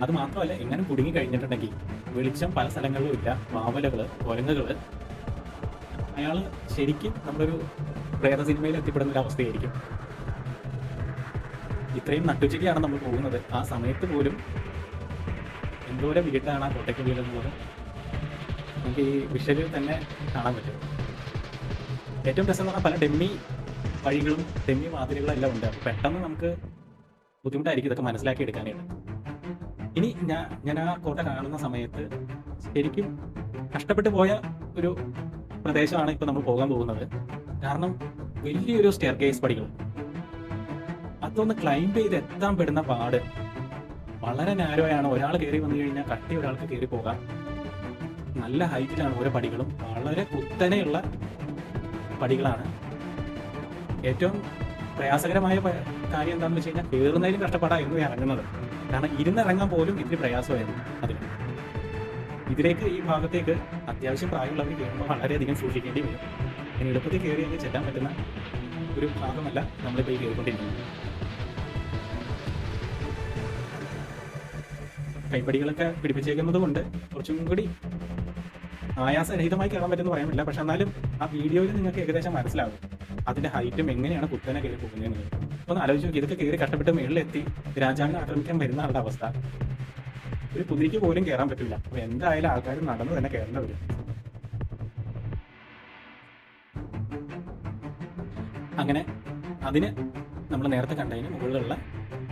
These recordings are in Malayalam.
അത് മാത്രമല്ല, എങ്ങനെ കുടുങ്ങി കഴിഞ്ഞിട്ടുണ്ടെങ്കിൽ വെളിച്ചം പല സ്ഥലങ്ങളിലും ഇല്ല, വാവലുകള്, കുരങ്ങുകള്, അയാൾ ശരിക്കും നമ്മളൊരു പ്രേത സിനിമയിൽ എത്തിപ്പെടുന്ന ഒരു അവസ്ഥയായിരിക്കും. ഇത്രയും നട്ടുച്ചയ്ക്കാണ് നമ്മൾ പോകുന്നത്. ആ സമയത്ത് പോലും എന്തോരം വീട്ടാണ് ആ കോട്ടയ്ക്ക് വീടുന്നത് നമുക്ക് ഈ വിഷ്വലിൽ തന്നെ കാണാൻ പറ്റും. ഏറ്റവും രസം എന്ന് പറഞ്ഞാൽ പല ഡെമ്മി വഴികളും ഡെമ്മി വാതിലുകളും എല്ലാം ഉണ്ട്. പെട്ടെന്ന് നമുക്ക് ബുദ്ധിമുട്ടായിരിക്കും ഇതൊക്കെ മനസ്സിലാക്കി എടുക്കാനായിട്ട്. ഇനി ഞാൻ ആ കോട്ട കാണുന്ന സമയത്ത് ശരിക്കും കഷ്ടപ്പെട്ടു പോയ ഒരു പ്രദേശമാണ് ഇപ്പൊ നമ്മൾ പോകാൻ പോകുന്നത്. കാരണം വലിയൊരു സ്റ്റെയർ കേസ് പടികൾ, അതൊന്ന് ക്ലൈംബ് ചെയ്ത് എത്താൻ പെടുന്ന പാട് വളരെ നാരോയാണ്. ഒരാൾ കയറി വന്നു കഴിഞ്ഞാൽ കട്ടി ഒരാൾക്ക് കയറി പോകാം. നല്ല ഹൈറ്റിലാണ് ഓരോ പടികളും, വളരെ കുത്തനെയുള്ള പടികളാണ്. ഏറ്റവും പ്രയാസകരമായ കാര്യം എന്താണെന്ന് വെച്ച് കഴിഞ്ഞാൽ കയറുന്നതിലും കഷ്ടപ്പാടായിരുന്നു ഇറങ്ങുന്നത്. കാരണം ഇരുന്നിറങ്ങാൻ പോലും ഇത്തിരി പ്രയാസമായിരുന്നു അതിന്. ഇതിലേക്ക് ഈ ഭാഗത്തേക്ക് അത്യാവശ്യം പ്രായമുള്ളവർ കയറുമ്പോൾ വളരെയധികം സൂക്ഷിക്കേണ്ടി വരും. ഇനി എളുപ്പത്തിൽ കയറിയൊക്കെ ചെല്ലാൻ പറ്റുന്ന ഒരു ഭാഗമല്ല നമ്മളിപ്പോൾ ഈ കയറിക്കൊണ്ടിരിക്കുന്നത്. കൈപ്പടികളൊക്കെ പിടിപ്പിച്ചേക്കുന്നത് കൊണ്ട് കുറച്ചും കൂടി ആയാസരഹിതമായി കയറാൻ പറ്റുമെന്ന് പറയാൻ പറ്റില്ല. പക്ഷെ എന്നാലും ആ വീഡിയോയിൽ നിങ്ങൾക്ക് ഏകദേശം മനസ്സിലാവും അതിന്റെ ഹൈറ്റും എങ്ങനെയാണ് കുത്തനെ കയറി പോകുന്നതെന്ന്. ഒന്ന് ആലോചിച്ച് നോക്കി, ഇതൊക്കെ കയറി കഷ്ടപ്പെട്ട് മേളിലെത്തി രാജാവിനെ ആക്രമിക്കാൻ വരുന്ന ആളുടെ അവസ്ഥ. ഒരു കുതിരയ്ക്ക് പോലും കയറാൻ പറ്റില്ല. അപ്പൊ എന്തായാലും ആൾക്കാർ നടന്നു തന്നെ കയറേണ്ടി വരും. അങ്ങനെ അതിന് നമ്മൾ നേരത്തെ കണ്ടതിന് മുകളിലുള്ള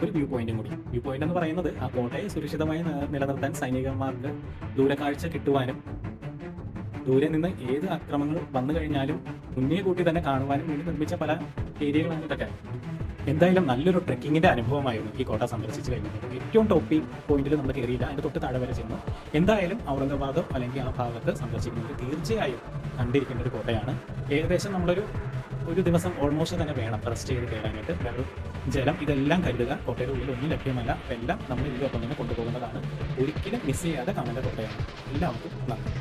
ഒരു വ്യൂ പോയിന്റും കൂടി. വ്യൂ പോയിന്റ് എന്ന് പറയുന്നത് ആ കോട്ടയെ സുരക്ഷിതമായി നിലനിർത്താൻ സൈനികന്മാർക്ക് ദൂരക്കാഴ്ച കിട്ടുവാനും ദൂരെ നിന്ന് ഏത് ആക്രമണങ്ങൾ വന്നു കഴിഞ്ഞാലും മുന്നേ കൂട്ടി തന്നെ കാണുവാനും വേണ്ടി നിർമ്മിച്ച പല ഏരിയകളാണ് ഇതൊക്കെ. എന്തായാലും നല്ലൊരു ട്രെക്കിങ്ങിന്റെ അനുഭവമായിരുന്നു ഈ കോട്ട സന്ദർശിച്ച് കഴിഞ്ഞത്. ഏറ്റവും ടോപ്പ് പോയിന്റിൽ നമ്മൾ കയറിയില്ല, അതിന്റെ തൊട്ട് താഴെ വരെ ചെന്നു. എന്തായാലും ഔറംഗാബാദോ അല്ലെങ്കിൽ ആ ഭാഗത്ത് സന്ദർശിക്കുന്നത് തീർച്ചയായും കണ്ടിരിക്കേണ്ട ഒരു കോട്ടയാണ്. ഏകദേശം നമ്മളൊരു ദിവസം ഓൾമോസ്റ്റ് തന്നെ വേണം റെസ്റ്റ് ചെയ്ത് കയറാനായിട്ട്. വെള്ളം, ജലം, ഇതെല്ലാം കരുതുക. കോട്ടയുടെ ഉള്ളിൽ ഒന്നും ലഭ്യമല്ല. എല്ലാം നമ്മൾ ഇതിലൊപ്പം തന്നെ കൊണ്ടുപോകുന്നതാണ്. ഒരിക്കലും മിസ് ചെയ്യാതെ കാണേണ്ട കോട്ടയാണ്. എല്ലാവർക്കും നന്ദി.